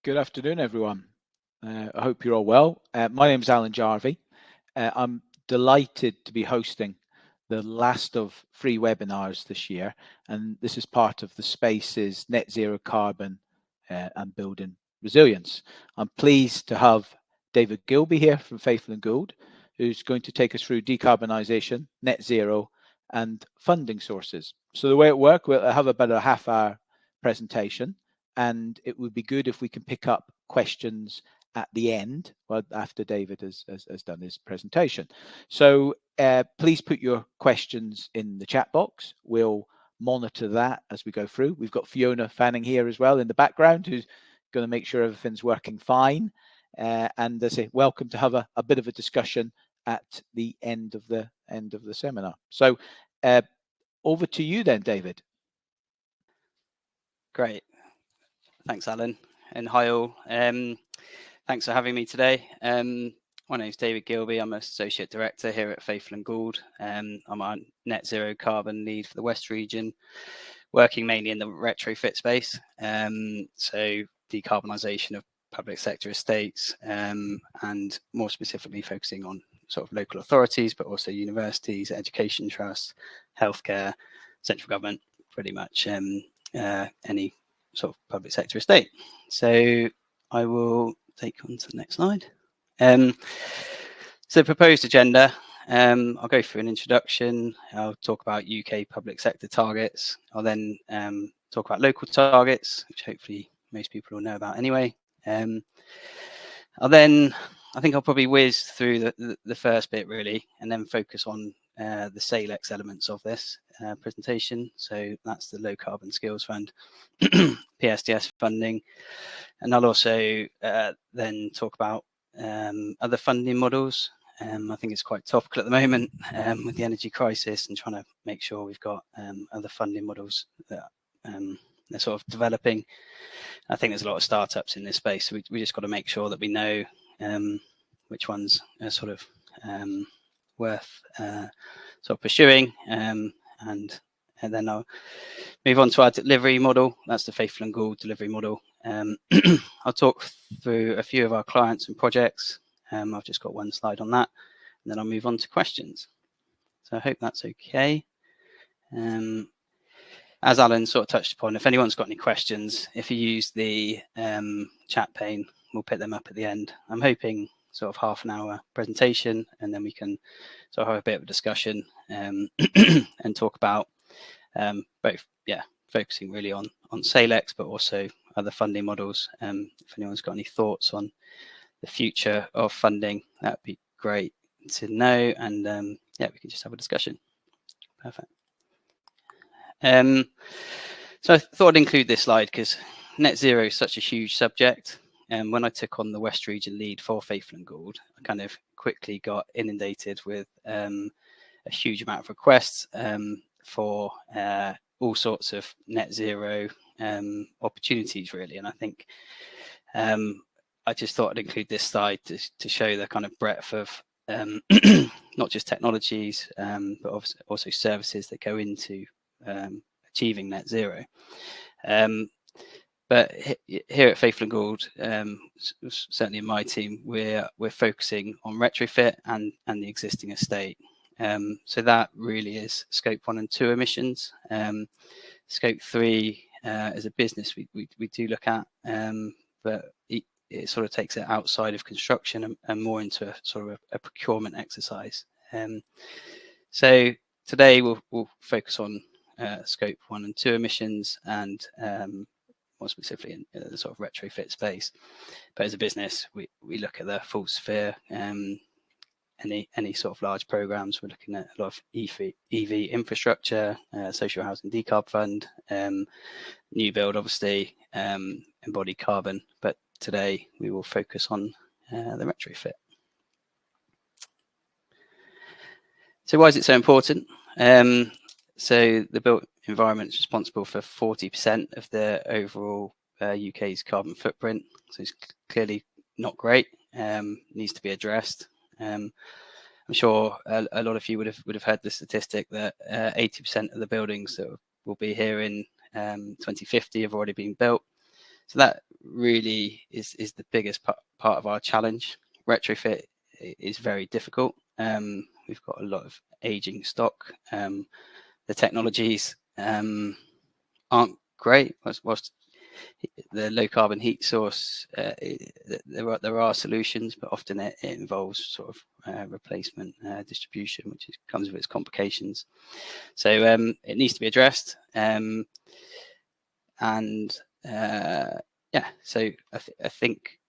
Good afternoon, everyone. I hope you're all well. My name is Alan Jarvie. I'm delighted to be hosting the last of 3 webinars this year, and this is part of the SPACES Net Zero Carbon and Building Resilience. I'm pleased to have David Gilbey here from Faithful+Gould, who's going to take us through decarbonisation, net zero, and funding sources. So the way it works, we'll have about a half-hour presentation, and it would be good if we can pick up questions at the end, well, after David has done his presentation. So please put your questions in the chat box. We'll monitor that as we go through. We've got Fiona Fanning here as well in the background, who's going to make sure everything's working fine. And I say, welcome to have a bit of a discussion at the end of the seminar. So over to you then, David. Great. Thanks, Alan. And hi all. Thanks for having me today. My name is David Gilbey. I'm Associate Director here at Faithful+Gould. I'm our net zero carbon lead for the West region, working mainly in the retrofit space. So decarbonisation of public sector estates, and more specifically focusing on sort of local authorities, but also universities, education trusts, healthcare, central government, pretty much any sort of public sector estate. So I will take on to the next slide. So proposed agenda, I'll go through an introduction. I'll talk about UK public sector targets. I'll then talk about local targets, which hopefully most people will know about anyway. I think I'll probably whiz through the first bit really, and then focus on the Salix elements of this presentation. So that's the Low Carbon Skills Fund, PSDS funding, and I'll also then talk about other funding models. I think it's quite topical at the moment with the energy crisis and trying to make sure we've got other funding models that they're sort of developing. I think there's a lot of startups in this space, so we just got to make sure that we know which ones are sort of worth sort of pursuing, and then I'll move on to our delivery model. That's the Faithful+Gould delivery model. I'll talk through a few of our clients and projects. I've just got one slide on that, and then I'll move on to questions. So I hope that's okay. As Alan sort of touched upon, if anyone's got any questions, if you use the chat pane, we'll pick them up at the end. I'm hoping sort of half an hour presentation, and then we can sort of have a bit of a discussion and talk about both, focusing really on Salix, but also other funding models. If anyone's got any thoughts on the future of funding, that'd be great to know, and we can just have a discussion. Perfect. So I thought I'd include this slide because net zero is such a huge subject. And when I took on the West region lead for Faithful+Gould, I kind of quickly got inundated with a huge amount of requests for all sorts of net zero opportunities, really. And I think I just thought I'd include this slide to show the kind of breadth of not just technologies, but also services that go into achieving net zero. But here at Faithful+Gould, certainly in my team, we're focusing on retrofit and the existing estate. So that really is scope 1 and 2 emissions. Scope 3 as a business we do look at, but it sort of takes it outside of construction and more into a sort of a procurement exercise. So today we'll focus on scope 1 and 2 emissions, and more specifically in the sort of retrofit space. But as a business, we look at the full sphere. Any sort of large programs, we're looking at a lot of EV infrastructure, social housing decarb fund, new build, obviously, embodied carbon. But today we will focus on the retrofit. So why is it so important? So the built environment is responsible for 40% of the overall UK's carbon footprint. So it's clearly not great. Needs to be addressed. I'm sure a lot of you would have heard the statistic that 80% of the buildings that will be here in 2050 have already been built. So that really is the biggest part of our challenge. Retrofit is very difficult. We've got a lot of aging stock. The technologies aren't great. Whilst the low carbon heat source, there are solutions, but often it involves sort of replacement distribution, which comes with its complications. So it needs to be addressed. Yeah, so I think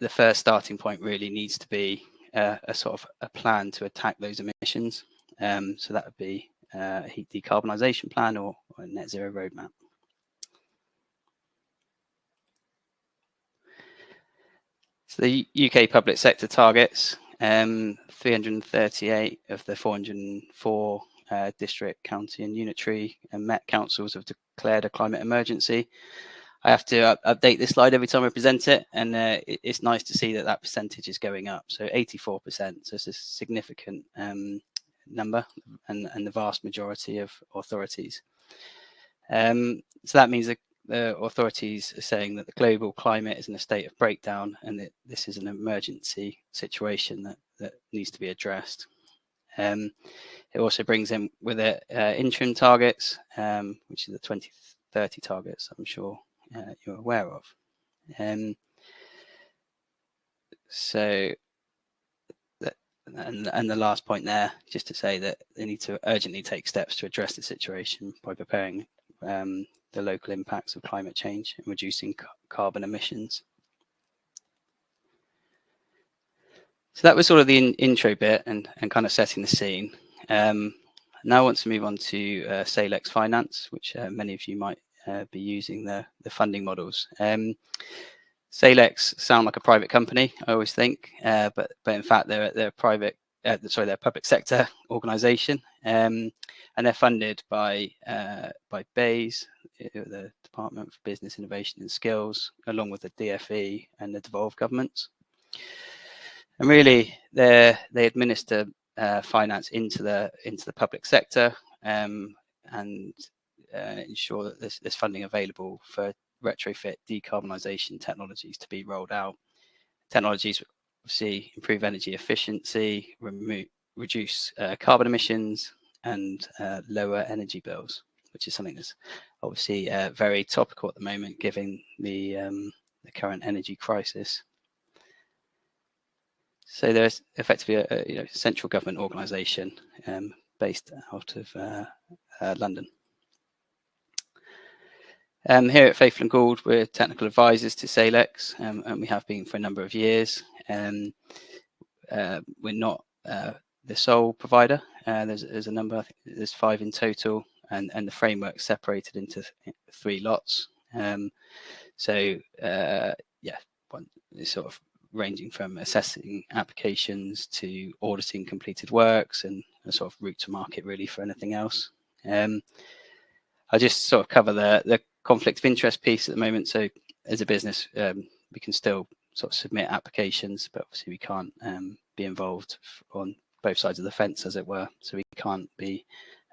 the first starting point really needs to be a sort of a plan to attack those emissions. So that would be a heat decarbonisation plan or a net zero roadmap. So the UK public sector targets, 338 of the 404 district, county and unitary and Met councils have declared a climate emergency. I have to update this slide every time I present it, and it's nice to see that percentage is going up. So 84%, so it's a significant number, and the vast majority of authorities. So that means that the authorities are saying that the global climate is in a state of breakdown, and that this is an emergency situation that needs to be addressed. It also brings in with it interim targets, which are the 2030 targets, I'm sure you're aware of. So, and the last point there, just to say that they need to urgently take steps to address the situation by preparing the local impacts of climate change and reducing carbon emissions. So that was sort of the intro bit and kind of setting the scene. Now I want to move on to Salix Finance, which many of you might be using the funding models. Salix sound like a private company, I always think, but in fact they're a private, they're a public sector organisation, and they're funded by BEIS, the Department for Business Innovation and Skills, along with the DFE and the devolved governments. And really, they administer finance into the public sector and ensure that there's funding available for retrofit decarbonisation technologies to be rolled out. Technologies obviously improve energy efficiency, reduce carbon emissions, and lower energy bills, which is something that's obviously very topical at the moment, given the current energy crisis. So there's effectively a central government organisation based out of London. Here at Faithful+Gould, we're technical advisors to Salix, and we have been for a number of years. We're not the sole provider. There's a number, I think there's 5 in total, and the framework's separated into 3 lots. So yeah, it's sort of ranging from assessing applications to auditing completed works and a sort of route to market really for anything else. I'll just sort of cover the conflict of interest piece at the moment. So as a business, we can still sort of submit applications, but obviously we can't be involved on both sides of the fence, as it were. So we can't be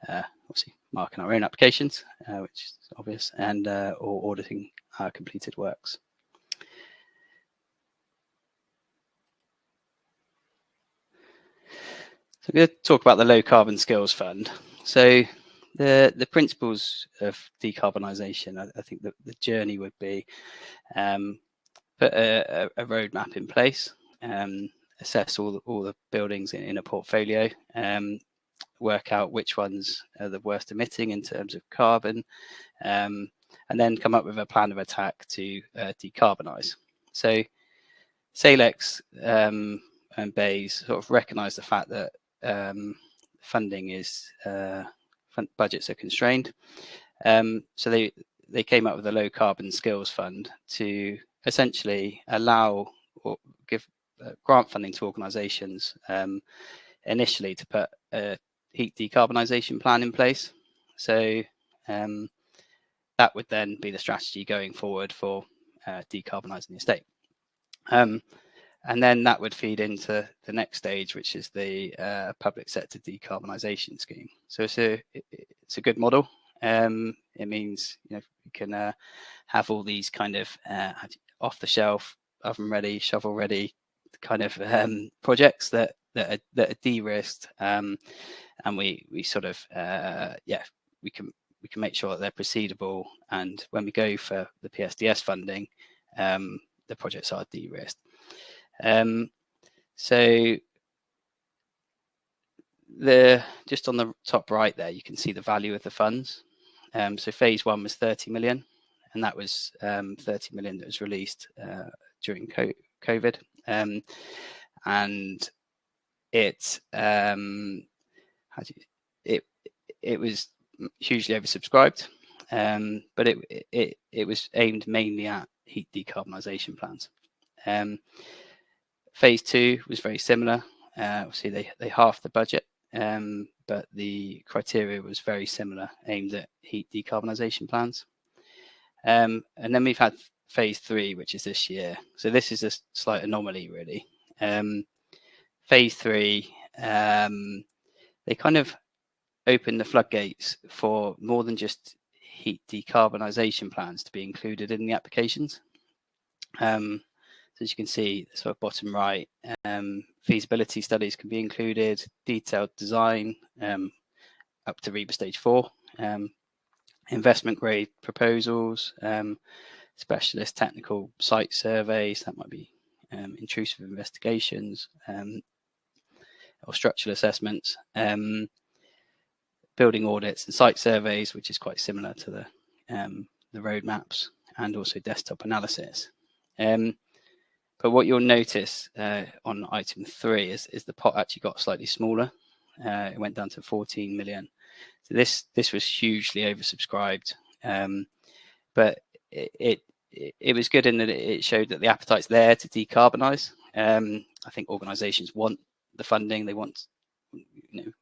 obviously marking our own applications, which is obvious, and or auditing our completed works. So I'm going to talk about the Low Carbon Skills Fund. So the principles of decarbonisation, I think that the journey would be put a roadmap in place, assess all the buildings in a portfolio, work out which ones are the worst emitting in terms of carbon, and then come up with a plan of attack to decarbonise. So Salix and BEIS sort of recognise the fact that funding is budgets are constrained, so they came up with a Low Carbon Skills Fund to essentially allow or give grant funding to organisations initially to put a heat decarbonisation plan in place. So that would then be the strategy going forward for decarbonising the estate. And then that would feed into the next stage, which is the public sector decarbonisation scheme. So it's a good model. It means we can have all these kind of off the shelf, oven ready, shovel ready kind of projects that are de-risked, and we sort of we can make sure that they're proceedable, and when we go for the PSDS funding, the projects are de-risked. So just on the top right there, you can see the value of the funds. So phase 1 was 30 million, and that was 30 million that was released during COVID, and it was hugely oversubscribed, but it was aimed mainly at heat decarbonisation plans. Phase 2 was very similar. Obviously, they halved the budget, but the criteria was very similar, aimed at heat decarbonisation plans. And then we've had phase 3, which is this year. So this is a slight anomaly, really. Phase 3, they kind of opened the floodgates for more than just heat decarbonisation plans to be included in the applications. So as you can see, sort of bottom right, feasibility studies can be included, detailed design up to REBA stage 4, investment grade proposals, specialist technical site surveys, that might be intrusive investigations, or structural assessments, building audits and site surveys, which is quite similar to the roadmaps, and also desktop analysis. But what you'll notice on item 3 is the pot actually got slightly smaller. It went down to 14 million. So this was hugely oversubscribed, but it was good in that it showed that the appetite's there to decarbonise. I think organisations want the funding. They want,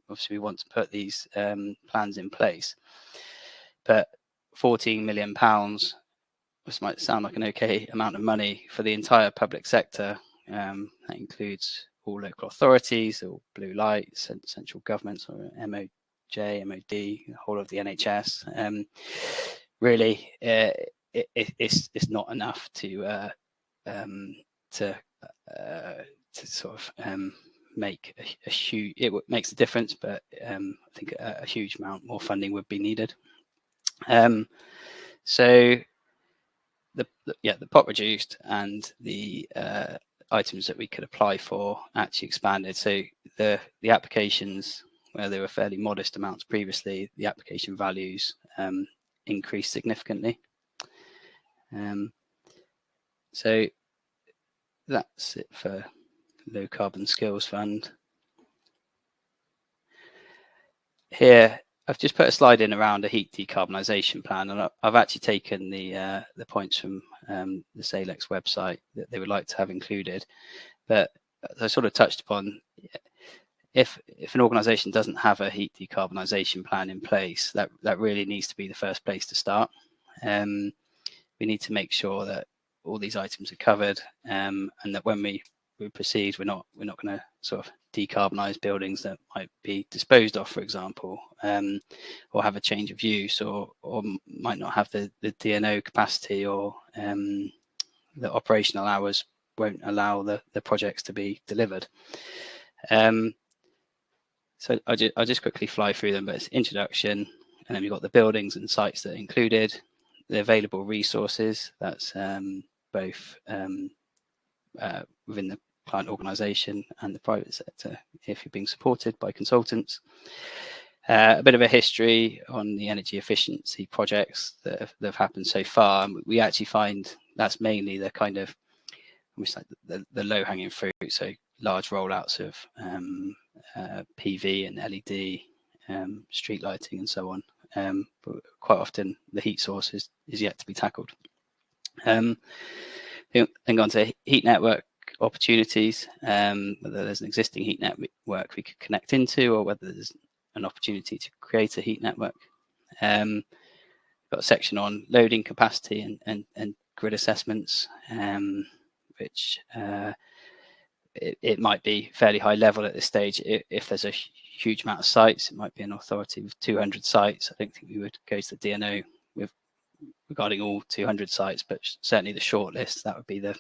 obviously we want to put these plans in place. But £14 million, this might sound like an okay amount of money for the entire public sector. That includes all local authorities, all blue lights, and central governments, or MOJ, MOD, the whole of the NHS. Really, it's not enough to sort of make a huge. It makes a difference, but I think a huge amount more funding would be needed. So the pot reduced, and the items that we could apply for actually expanded. So the applications, where they were fairly modest amounts previously, the application values increased significantly. So that's it for Low Carbon Skills Fund. Here, I've just put a slide in around a heat decarbonisation plan, and I've actually taken the points from the Salix website that they would like to have included. But as I sort of touched upon, if an organisation doesn't have a heat decarbonisation plan in place, that really needs to be the first place to start. We need to make sure that all these items are covered, and that when we proceed, we're not going to sort of decarbonise buildings that might be disposed of, for example, or have a change of use, or might not have the DNO capacity, or the operational hours won't allow the projects to be delivered. So I'll just quickly fly through them, but it's introduction, and then we've got the buildings and sites that are included, the available resources, that's both within the client organisation and the private sector, if you're being supported by consultants. A bit of a history on the energy efficiency projects that have happened so far. And we actually find that's mainly the kind of almost like the low-hanging fruit, so large rollouts of PV and LED, street lighting and so on. But quite often the heat source is yet to be tackled. Then go on to heat network opportunities, whether there's an existing heat network we could connect into, or whether there's an opportunity to create a heat network. Got a section on loading capacity and grid assessments, which it might be fairly high level at this stage. If there's a huge amount of sites, it might be an authority with 200 sites. I don't think we would go to the DNO with regarding all 200 sites, but certainly the shortlist, that would be the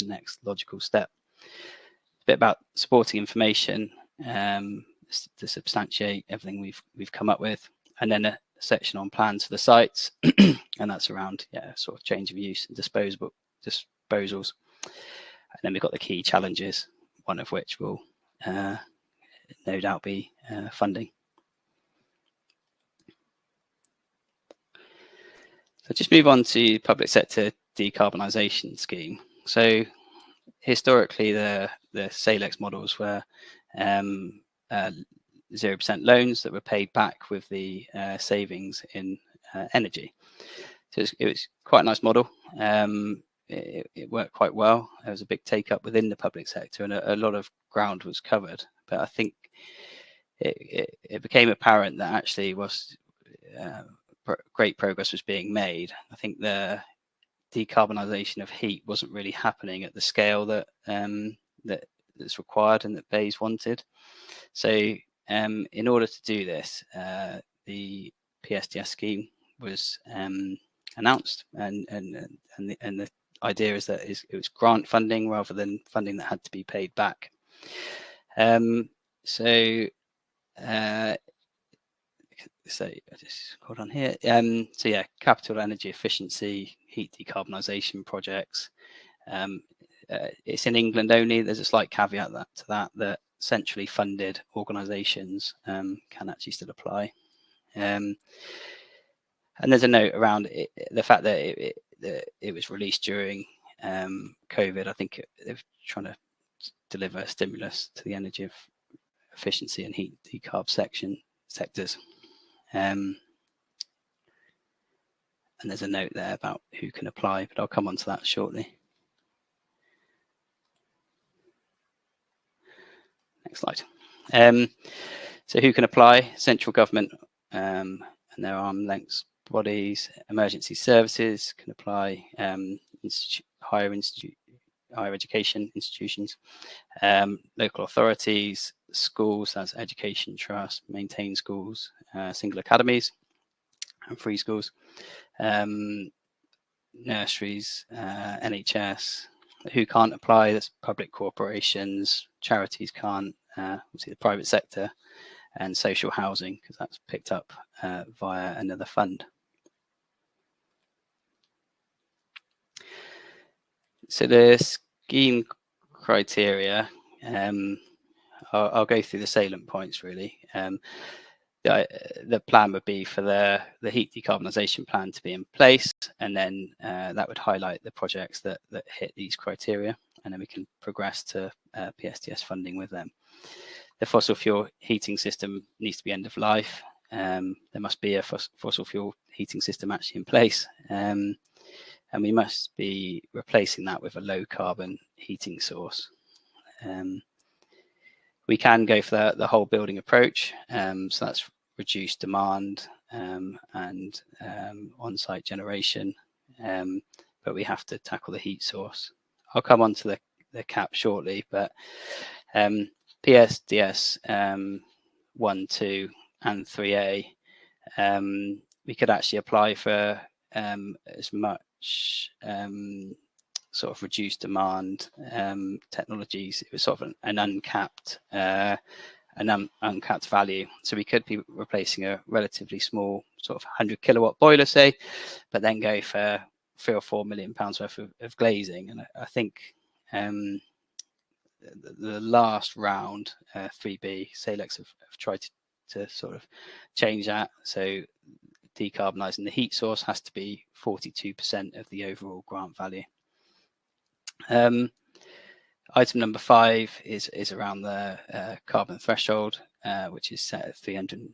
next logical step. A bit about supporting information to substantiate everything we've come up with, and then a section on plans for the sites, and that's around sort of change of use and disposals. And then we've got the key challenges, one of which will no doubt be funding. So just move on to public sector decarbonisation scheme. So historically, the Salix models were 0% loans that were paid back with the savings in energy. So it was quite a nice model. It worked quite well. There was a big take up within the public sector, and a lot of ground was covered. But I think it became apparent that actually was great progress was being made. I think the decarbonisation of heat wasn't really happening at the scale that that's required and that BEIS wanted. So in order to do this, the PSDS scheme was announced, and the idea is that it was grant funding rather than funding that had to be paid back. So I just hold on here. So yeah, capital energy efficiency, heat decarbonisation projects. It's in England only. There's a slight caveat to that centrally funded organisations can actually still apply. And there's a note around the fact that it was released during COVID. I think they're trying to deliver a stimulus to the energy efficiency and heat decarb sectors. And there's a note there about who can apply, but I'll come on to that shortly. Next slide. So who can apply? Central government and their arm's length bodies, emergency services can apply, higher education institutions, local authorities, schools as education trust, maintained schools, single academies and free schools, nurseries, NHS. Who can't apply? That's public corporations, charities can't, obviously the private sector, and social housing, because that's picked up via another fund. So the scheme criteria, I'll go through the salient points really. The plan would be for the heat decarbonisation plan to be in place, and then that would highlight the projects that hit these criteria, and then we can progress to PSDS funding with them. The fossil fuel heating system needs to be end of life. There must be a fossil fuel heating system actually in place, and we must be replacing that with a low carbon heating source. We can go for the whole building approach, so that's reduced demand and on-site generation, but we have to tackle the heat source. I'll come on to the cap shortly, but PSDS 1, 2 and 3A, we could actually apply for as much sort of reduced demand technologies. It was sort of an uncapped value, so we could be replacing a relatively small sort of 100 kilowatt boiler, say, but then go for £3 or £4 million worth of glazing. And I think the last round, 3B, Salix have tried to sort of change that. So decarbonising the heat source has to be 42% of the overall grant value. Item number 5 is around the carbon threshold, which is set at £325.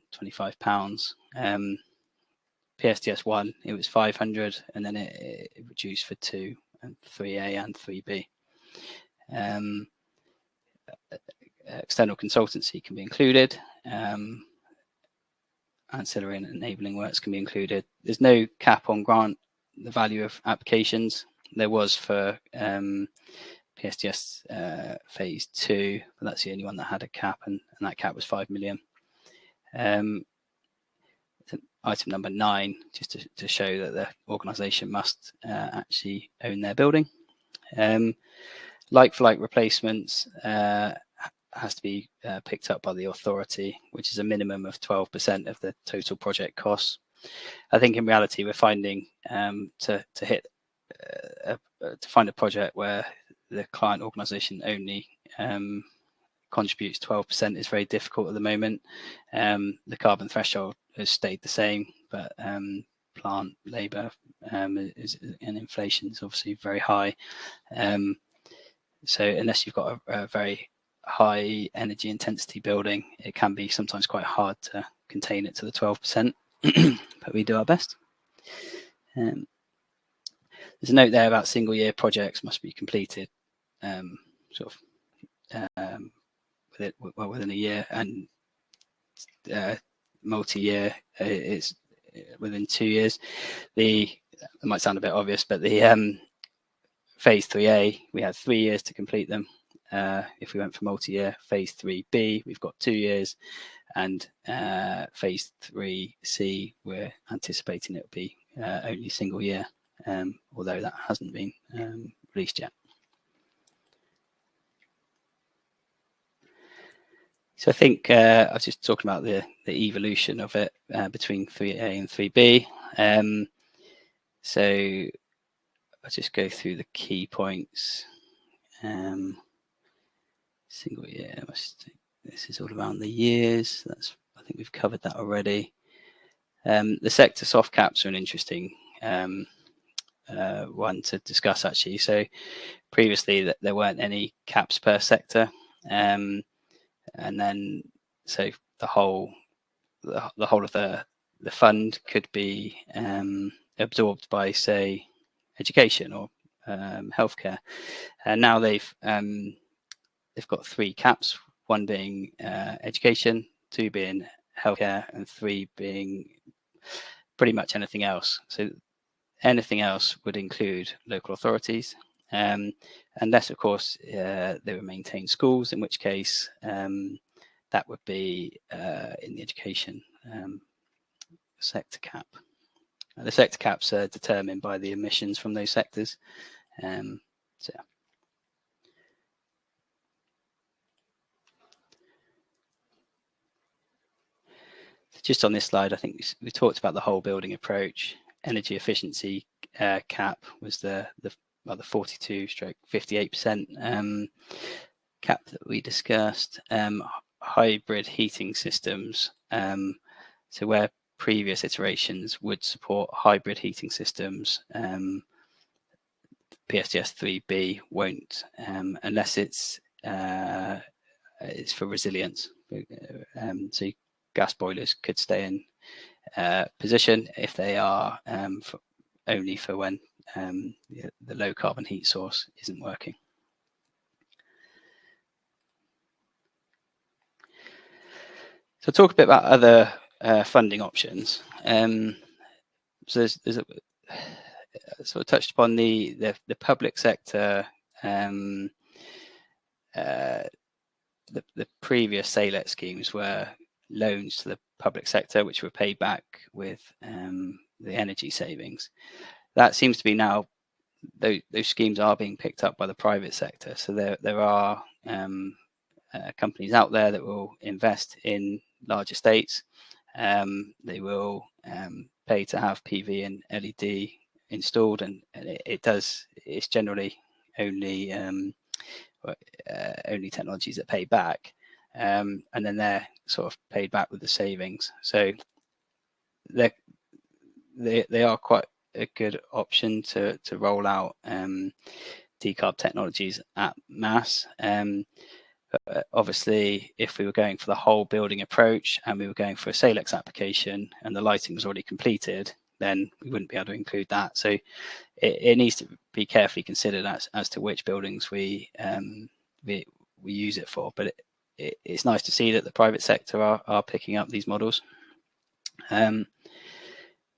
PSDS 1, it was 500, and then it reduced for 2 and 3A and 3B. External consultancy can be included. Ancillary and enabling works can be included. There's no cap on grant, the value of applications. There was for PSTS phase 2, but that's the only one that had a cap, and that cap was 5 million. Item number 9, just to show that the organisation must actually own their building. Like-for-like replacements has to be picked up by the authority, which is a minimum of 12% of the total project costs. I think in reality we're finding to find a project where the client organisation only contributes 12% is very difficult at the moment. The carbon threshold has stayed the same, but plant labour and inflation is obviously very high. So unless you've got a very high energy intensity building, it can be sometimes quite hard to contain it to the 12%, but we do our best. There's a note there about single year projects must be completed within a year, and multi-year is within 2 years. It might sound a bit obvious, but the phase 3A, we had 3 years to complete them. If we went for multi-year. Phase 3B, we've got 2 years, and phase 3C, we're anticipating it will be only single year, although that hasn't been released yet. So I think I was just talking about the evolution of it between 3A and 3B. So I'll just go through the key points. Single year, this is all around the years. I think we've covered that already. The sector soft caps are an interesting one to discuss, actually. So previously there weren't any caps per sector, and then so the whole of the fund could be absorbed by, say, education or healthcare. And now they've got 3 caps, 1 being education, 2 being healthcare, and 3 being pretty much anything else. So anything else would include local authorities, unless, of course, they would maintain schools, in which case that would be in the education sector cap. The sector caps are determined by the emissions from those sectors. So just on this slide, I think we talked about the whole building approach. Energy efficiency cap was the 42/58% cap that we discussed. Hybrid heating systems. So where previous iterations would support hybrid heating systems, PSTS 3B won't, unless it's for resilience. So gas boilers could stay in position if they are only for when the low carbon heat source isn't working. So talk a bit about other funding options. So there's sort of touched upon the public sector. The previous Salix schemes were loans to the public sector, which were paid back with the energy savings. That seems to be now, those schemes are being picked up by the private sector. So there are companies out there that will invest in large estates. They will pay to have PV and LED installed, and it's generally only technologies that pay back, and then they're sort of paid back with the savings. So they are quite a good option to roll out decarb technologies at mass. But obviously, if we were going for the whole building approach and we were going for a Salix application and the lighting was already completed, then we wouldn't be able to include that. So it needs to be carefully considered as to which buildings we use it for. But it's nice to see that the private sector are picking up these models. We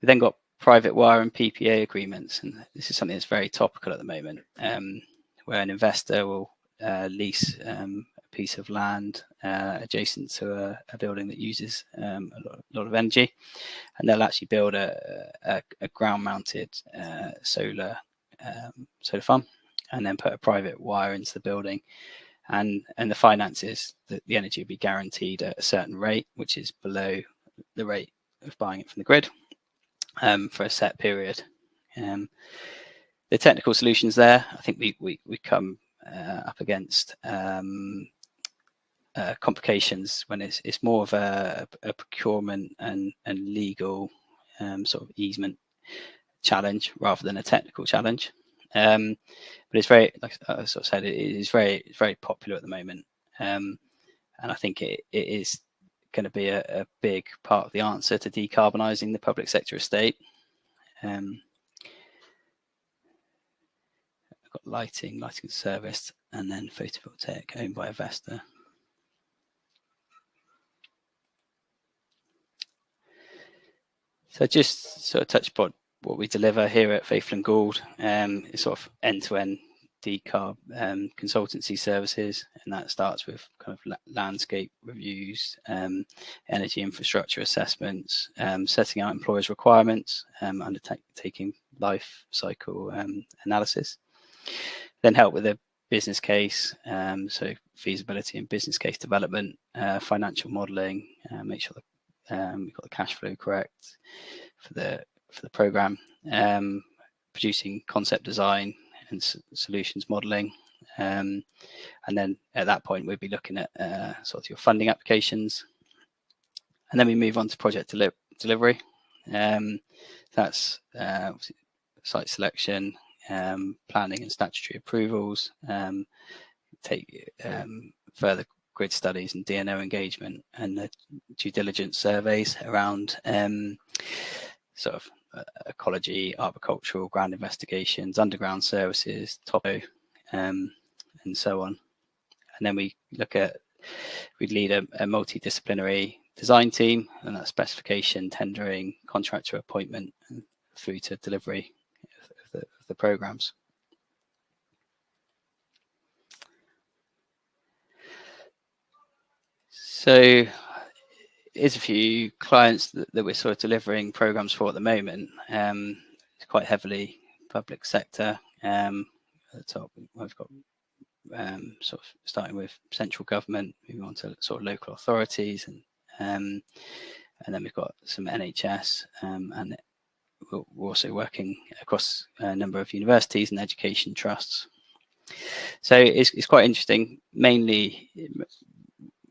then got private wire and PPA agreements, and this is something that's very topical at the moment. where an investor will lease a piece of land adjacent to a building that uses a lot of energy, and they'll actually build a ground-mounted solar farm, and then put a private wire into the building, and the finances, the energy will be guaranteed at a certain rate, which is below the rate of buying it from the grid, for a set period. The technical solutions there, I think we come up against complications when it's more of a procurement and legal sort of easement challenge rather than a technical challenge. But it's very, like I sort of said, it is very popular at the moment, and I think it is going to be a big part of the answer to decarbonising the public sector estate. I've got lighting serviced, and then photovoltaic owned by a investor. So just sort of touch upon what we deliver here at Faithful+Gould. It's sort of end-to-end decarb consultancy services, and that starts with kind of landscape reviews, energy infrastructure assessments, setting out employers' requirements, undertaking life cycle analysis, then help with a business case, so feasibility and business case development, financial modelling, make sure that we've got the cash flow correct for the program, producing concept design and solutions modelling, and then at that point we'd be looking at sort of your funding applications, and then we move on to project delivery. That's site selection, planning and statutory approvals, take further grid studies and DNO engagement, and the due diligence surveys around sort of ecology, arboricultural, ground investigations, underground services, topo, and so on. And then we'd lead a multidisciplinary design team, and that's specification, tendering, contractor appointment, and through to delivery of the programs. So here's a few clients that we're sort of delivering programs for at the moment. It's quite heavily public sector. At the top, we've got sort of starting with central government, moving on to sort of local authorities, and then we've got some NHS, and we're also working across a number of universities and education trusts. So it's quite interesting. Mainly,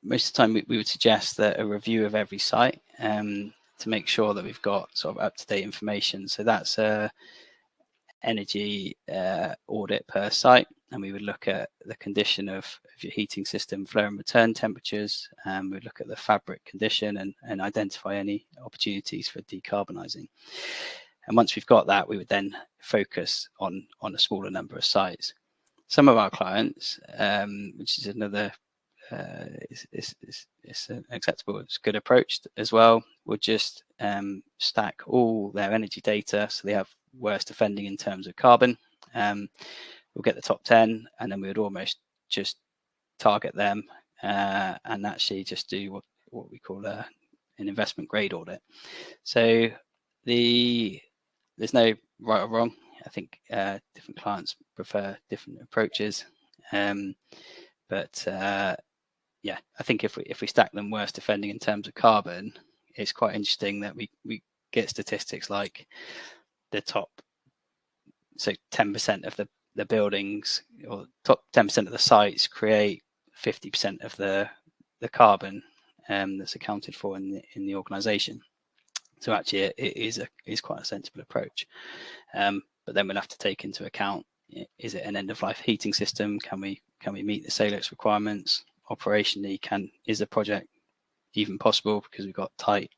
most of the time we would suggest that a review of every site to make sure that we've got sort of up-to-date information. So that's a energy audit per site, and we would look at the condition of your heating system, flow and return temperatures, and we'd look at the fabric condition and identify any opportunities for decarbonising. And once we've got that, we would then focus on a smaller number of sites. Some of our clients, which is another it's an acceptable, it's a good approach as well, would just stack all their energy data, so they have worst offending in terms of carbon. We'll get the top 10, and then we would almost just target them and actually just do what we call an investment grade audit. So there's no right or wrong. I think different clients prefer different approaches, but yeah, I think if we stack them worst offending in terms of carbon, it's quite interesting that we get statistics like the top, so 10% of the buildings, or top 10% of the sites create 50% of the carbon that's accounted for in the organisation. So actually, it is quite a sensible approach. But then we'll have to take into account: is it an end-of-life heating system? Can we meet the Salix requirements? Operationally, is the project even possible, because we've got tight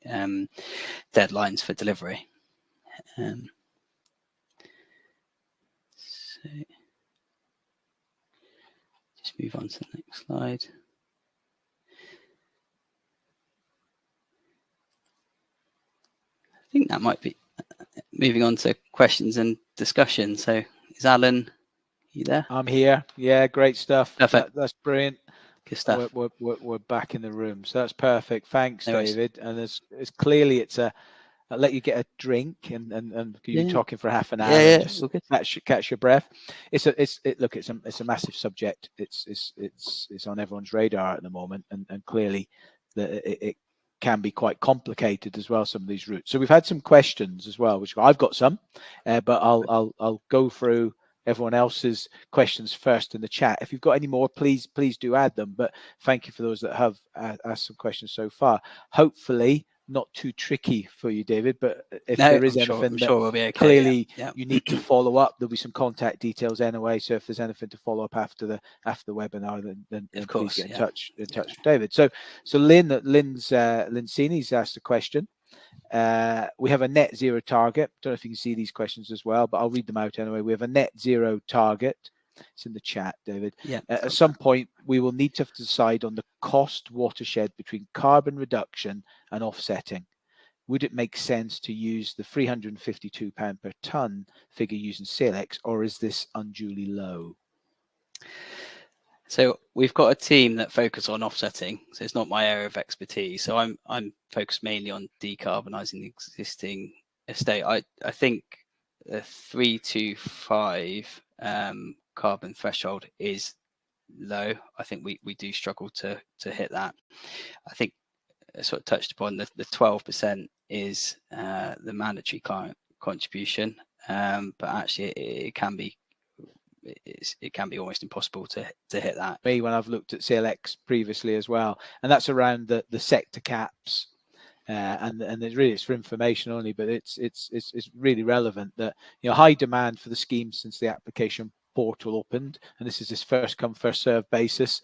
deadlines for delivery? So just move on to the next slide. I think that might be moving on to questions and discussion. So is Alan You there? I'm here. Yeah, great stuff. Perfect. That's brilliant. Good stuff. We're back in the room, so that's perfect. Thanks, No worries. David. And it's clearly I'll let you get a drink and you've been talking for half an hour and just catch your breath. It's a massive subject. It's on everyone's radar at the moment, and clearly it can be quite complicated as well, some of these routes. So we've had some questions as well, which I've got some, but I'll go through everyone else's questions first in the chat. If you've got any more, please do add them. But thank you for those that have asked some questions so far. Hopefully not too tricky for you, David, but if there is anything that we'll be okay, clearly you need to follow up, there'll be some contact details anyway. So if there's anything to follow up after the webinar, then please get in touch with David. So Lynn Sini's asked a question. We have a net zero target. Don't know if you can see these questions as well, but I'll read them out anyway. We have a net zero target. It's in the chat, David. At some point, we will need to decide on the cost watershed between carbon reduction and offsetting. Would it make sense to use the £352 per tonne figure using Salix, or is this unduly low? So we've got a team that focus on offsetting. So it's not my area of expertise. So I'm focused mainly on decarbonising the existing estate. I think the 325 carbon threshold is low. I think we do struggle to hit that. I think sort of touched upon the 12% is the mandatory client contribution, but actually it can be almost impossible to hit that. When I've looked at Salix previously as well, and that's around the sector caps. And it's for information only, but it's really relevant that high demand for the scheme since the application portal opened, and this is this first come first served basis.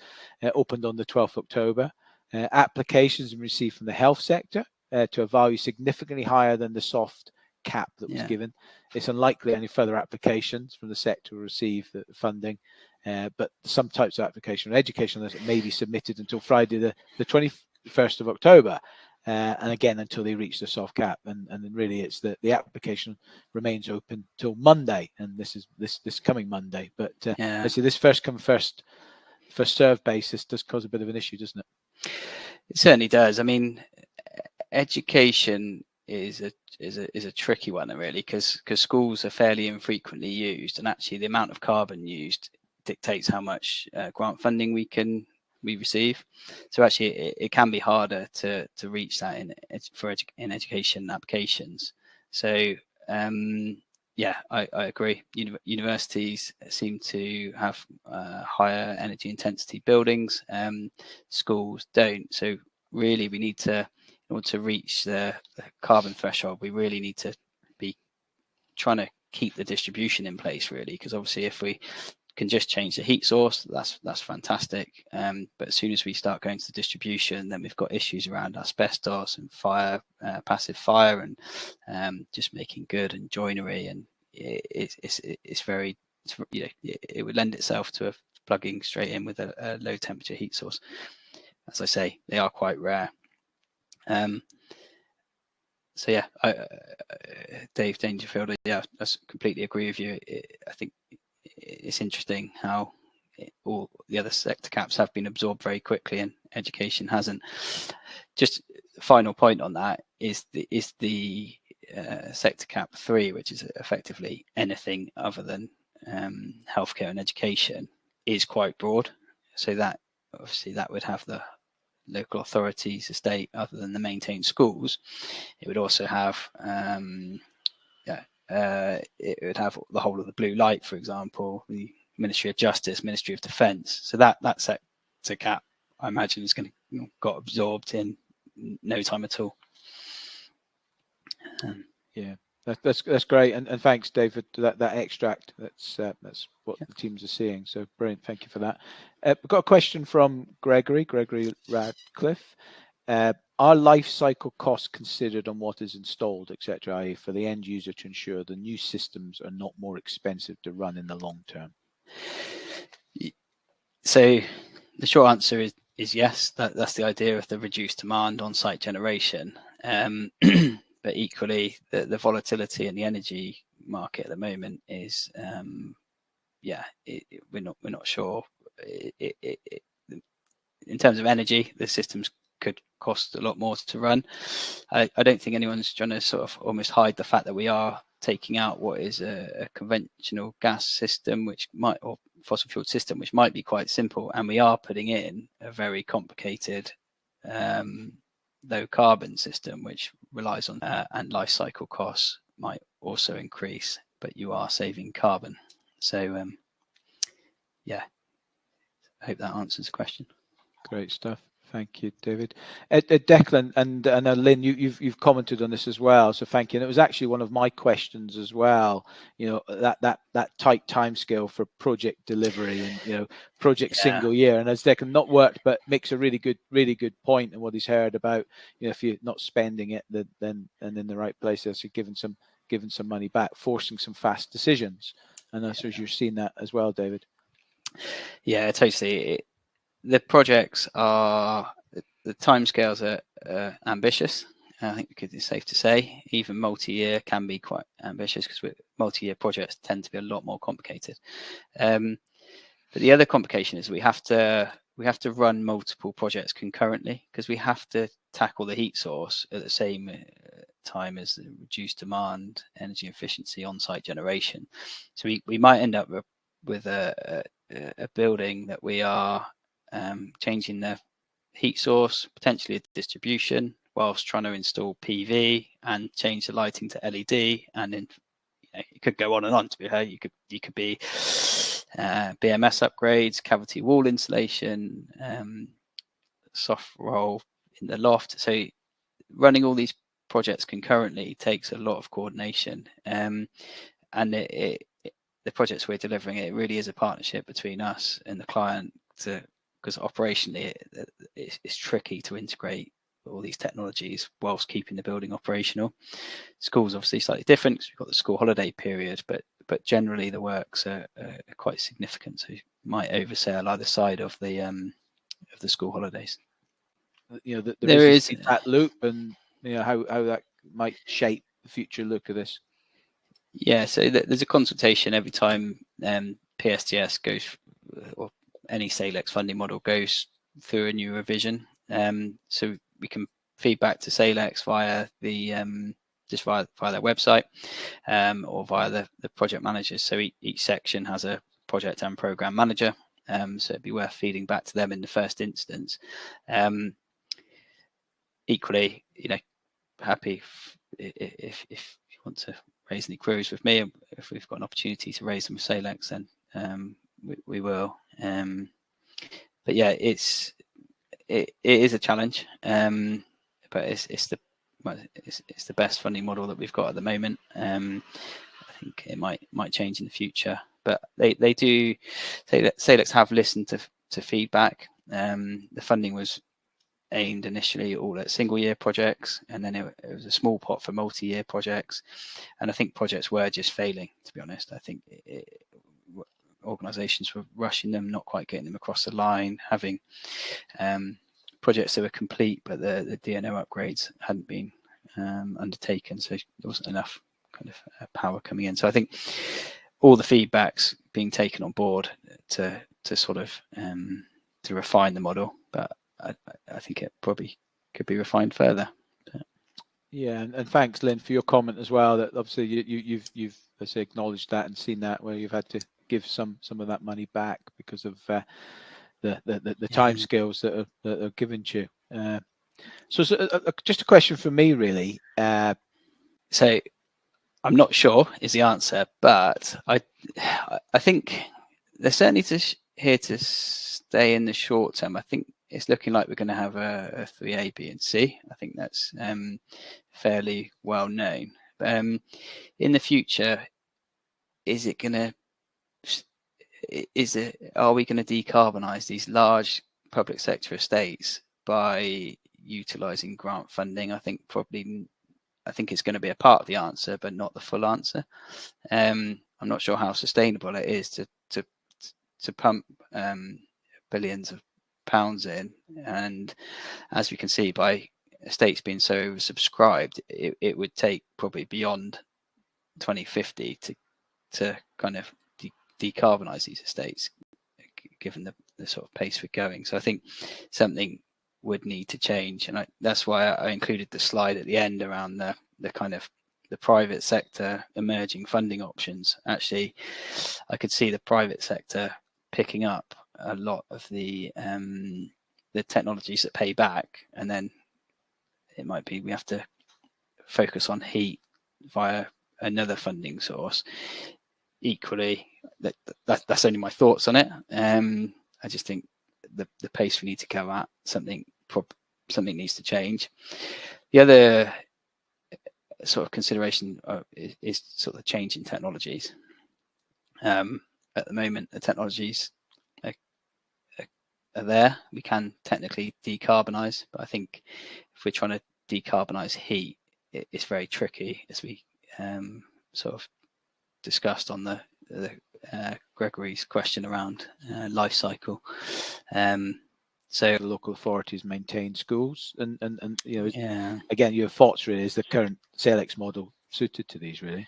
Opened on the 12th October. Applications received from the health sector to a value significantly higher than the soft cap that was given. It's unlikely any further applications from the sector will receive the funding, but some types of application on education that may be submitted until Friday the 21st of October. And again, until they reach the soft cap, and then really it's the application remains open till Monday, and this is this coming Monday. But actually, this first come first served basis does cause a bit of an issue, doesn't it? It certainly does. I mean, education is a tricky one, really, because schools are fairly infrequently used, and actually the amount of carbon used dictates how much grant funding we receive. So actually it can be harder to reach that in education applications. So I agree. Universities seem to have higher energy intensity buildings. Schools don't. So really we need to, in order to reach the carbon threshold, we really need to be trying to keep the distribution in place, really, because obviously if we can just change the heat source, that's fantastic, but as soon as we start going to the distribution, then we've got issues around asbestos and fire, passive fire, and just making good and joinery, and it's very, it would lend itself to plugging straight in with a low temperature heat source. As I say, they are quite rare. So yeah, Dave Dangerfield, I completely agree with you. I think it's interesting how all the other sector caps have been absorbed very quickly and education hasn't. Just final point on that is the sector cap 3, which is effectively anything other than healthcare and education, is quite broad. So that obviously that would have the local authorities estate other than the maintained schools. It would also have it would have the whole of the blue light, for example, the Ministry of Justice, Ministry of Defence. So that sector cap, I imagine, is going to got absorbed in no time at all. That's great, and thanks, David, to that extract. That's what the teams are seeing. So brilliant, thank you for that. We've got a question from Gregory Radcliffe. Are life cycle costs considered on what is installed, etc., i.e. for the end user, to ensure the new systems are not more expensive to run in the long term? So the short answer is yes. That's the idea of the reduced demand on site generation. But equally, the volatility in the energy market at the moment is yeah, we're not sure. In terms of energy, the systems could cost a lot more to run. I don't think anyone's trying to sort of almost hide the fact that we are taking out what is a conventional gas system, which might, or fossil fuel system, which might be quite simple, and we are putting in a very complicated low carbon system, which relies on and life cycle costs might also increase, but you are saving carbon. So yeah, I hope that answers the question. Great stuff. Thank you, David. Declan and Lynn, you've commented on this as well, so thank you. And it was actually one of my questions as well. You know, that tight timescale for project delivery and, you know, project single year. And as Declan not worked, but makes a really good point in what he's heard about. You know, if you're not spending it, then and in the right places, you're giving some money back, forcing some fast decisions. And I suppose you're seeing that as well, David. Yeah, totally. The projects are, the timescales are ambitious. I think it's safe to say even multi-year can be quite ambitious, because multi-year projects tend to be a lot more complicated. But the other complication is we have to run multiple projects concurrently, because we have to tackle the heat source at the same time as the reduced demand, energy efficiency, on-site generation. So we might end up with a building that we are changing the heat source, potentially a distribution, whilst trying to install PV and change the lighting to LED, and then it could go on and on. To be fair, you could be BMS upgrades, cavity wall insulation, soft roll in the loft. So running all these projects concurrently takes a lot of coordination, and the projects we're delivering, it really is a partnership between us and the client, because operationally it's tricky to integrate all these technologies whilst keeping the building operational. School's obviously slightly different because we've got the school holiday period, but generally the works are quite significant, so you might oversail either side of the school holidays. You know, there is that loop, and you know how that might shape the future look of this. Yeah, so there's a consultation every time PSTS goes, or any Salix funding model goes through a new revision. So we can feed back to Salix via the just via their website, or via the project managers. So each section has a project and program manager. So it'd be worth feeding back to them in the first instance. Equally, you know, happy if you want to raise any queries with me, if we've got an opportunity to raise them with Salix, then we will. But yeah, it is a challenge, but it's the best funding model that we've got at the moment. I think it might change in the future, but they do. Salix have listened to feedback. The funding was aimed initially all at single year projects, and then it was a small pot for multi-year projects, and I think projects were just failing, to be honest. I think organizations were rushing them, not quite getting them across the line, having projects that were complete but the DNO upgrades hadn't been undertaken, so there wasn't enough kind of power coming in. So I think all the feedback's being taken on board to sort of to refine the model, but I think it probably could be refined further. Yeah, and thanks, Lynn, for your comment as well. That obviously you've let's say, acknowledged that and seen that where you've had to give some of that money back because of the time scales that are given to you. So just a question for me, really. So I'm not sure is the answer, but I think they're certainly here to stay in the short term. I think it's looking like we're going to have a 3A, B, and C. I think that's fairly well known. In the future, are we going to decarbonise these large public sector estates by utilising grant funding? I think it's going to be a part of the answer, but not the full answer. I'm not sure how sustainable it is to pump billions of pounds in, and as we can see, by estates being so oversubscribed, it would take probably beyond 2050 to kind of decarbonise these estates, given the sort of pace we're going. So I think something would need to change, and that's why I included the slide at the end around the kind of the private sector emerging funding options. Actually, I could see the private sector picking up a lot of the technologies that pay back, and then it might be we have to focus on heat via another funding source. Equally, that's only my thoughts on it. I just think the pace we need to go at, something needs to change. The other sort of consideration is sort of the change in technologies. At the moment, the technologies are there. We can technically decarbonise, but I think if we're trying to decarbonise heat, it's very tricky, as we sort of discussed on the Gregory's question around life cycle. So the local authorities maintain schools, and you know, yeah. Again, your thoughts really, is the current Salix model suited to these really?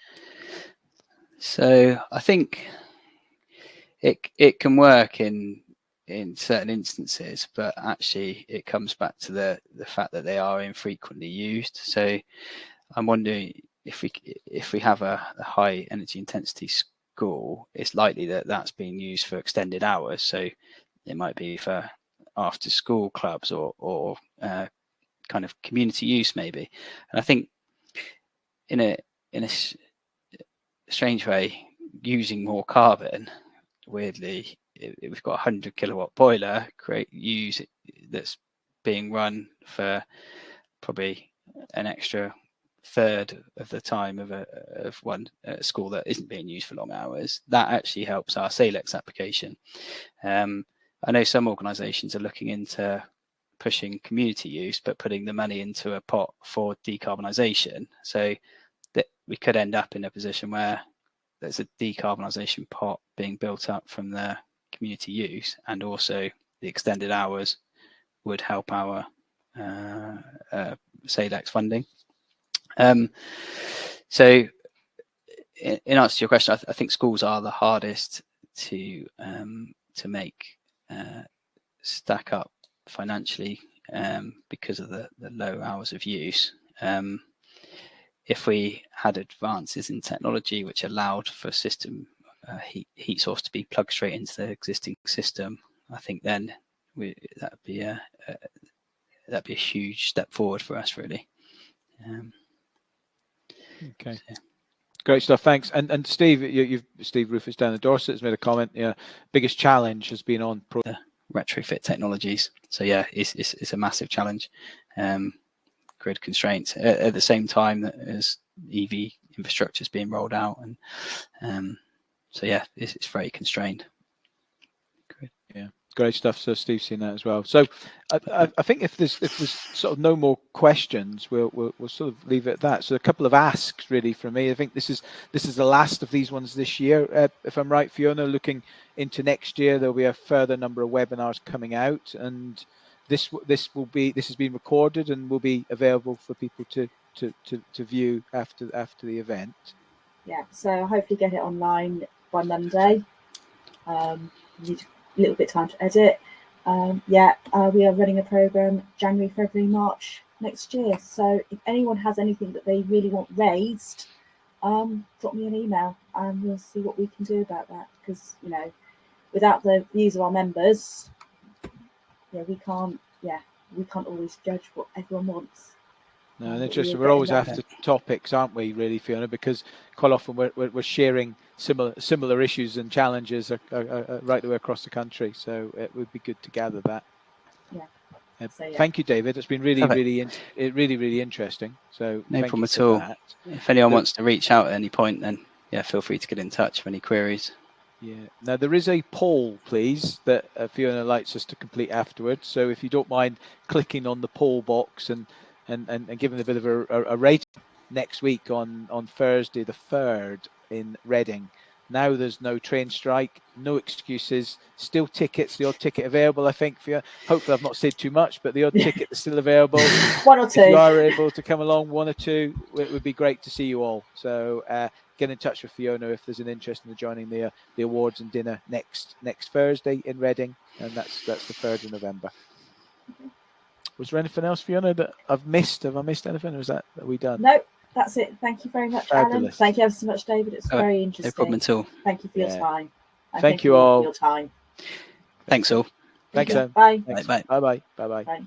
So I think it can work in certain instances, but actually it comes back to the fact that they are infrequently used. So I'm wondering if we have a high energy intensity school, it's likely that that's being used for extended hours. So it might be for after school clubs or kind of community use maybe. And I think in a strange way, using more carbon, weirdly, we've got a 100 kilowatt boiler that's being run for probably an extra third of the time of one school that isn't being used for long hours. That actually helps our Salix application. I know some organisations are looking into pushing community use, but putting the money into a pot for decarbonisation, so that we could end up in a position where there's a decarbonisation pot being built up from the community use, and also the extended hours would help our Salix funding. So in answer to your question, I think schools are the hardest to make stack up financially because of the low hours of use. If we had advances in technology which allowed for system heat source to be plugged straight into the existing system, I think then that'd be a huge step forward for us, really. Okay. So. Great stuff, thanks. And Steve, Steve Rufus down in Dorset has made a comment. Yeah, biggest challenge has been on the retrofit technologies. So yeah, it's a massive challenge. Grid constraints at the same time as EV infrastructure is being rolled out, and so yeah, it's very constrained. Great. Yeah. Great stuff. So Steve's seen that as well. So I think if there's sort of no more questions, we'll sort of leave it at that. So a couple of asks really from me. I think this is the last of these ones this year. If I'm right, Fiona, looking into next year, there'll be a further number of webinars coming out, and this has been recorded and will be available for people to view after the event. Yeah. So hopefully get it online by Monday. Need a little bit of time to edit. We are running a program January, February, March next year. So if anyone has anything that they really want raised, drop me an email and we'll see what we can do about that. Because without the views of our members, we can't always judge what everyone wants. No, and interesting. We're always after topics, aren't we, really, Fiona? Because quite often we're sharing similar issues and challenges right the way across the country. So it would be good to gather that. Yeah. Thank you, David. It's been really interesting. So no problem at all. That. If anyone wants to reach out at any point, then feel free to get in touch with any queries. Yeah. Now there is a poll, please, that Fiona likes us to complete afterwards. So if you don't mind clicking on the poll box and giving a bit of a rating next week on Thursday the 3rd in Reading, Now there's no train strike, no excuses, still tickets, the odd ticket available, I think, for you. Hopefully I've not said too much, but the odd ticket is still available. One or two. If you are able to come along, one or two, it would be great to see you all. So get in touch with Fiona if there's an interest in joining the awards and dinner next Thursday in Reading, and that's the 3rd of November. Was there anything else, Fiona, that I've missed? Have I missed anything, or is that are we done? No, that's it. Thank you very much, Fabulous. Alan. Thank you ever so much, David. It's very interesting. No problem at all. Thank you for your time. And thank you all for your time. Thanks all. Thanks, Em. Bye. Thanks. Bye. Bye. Bye. Bye. Bye. Bye.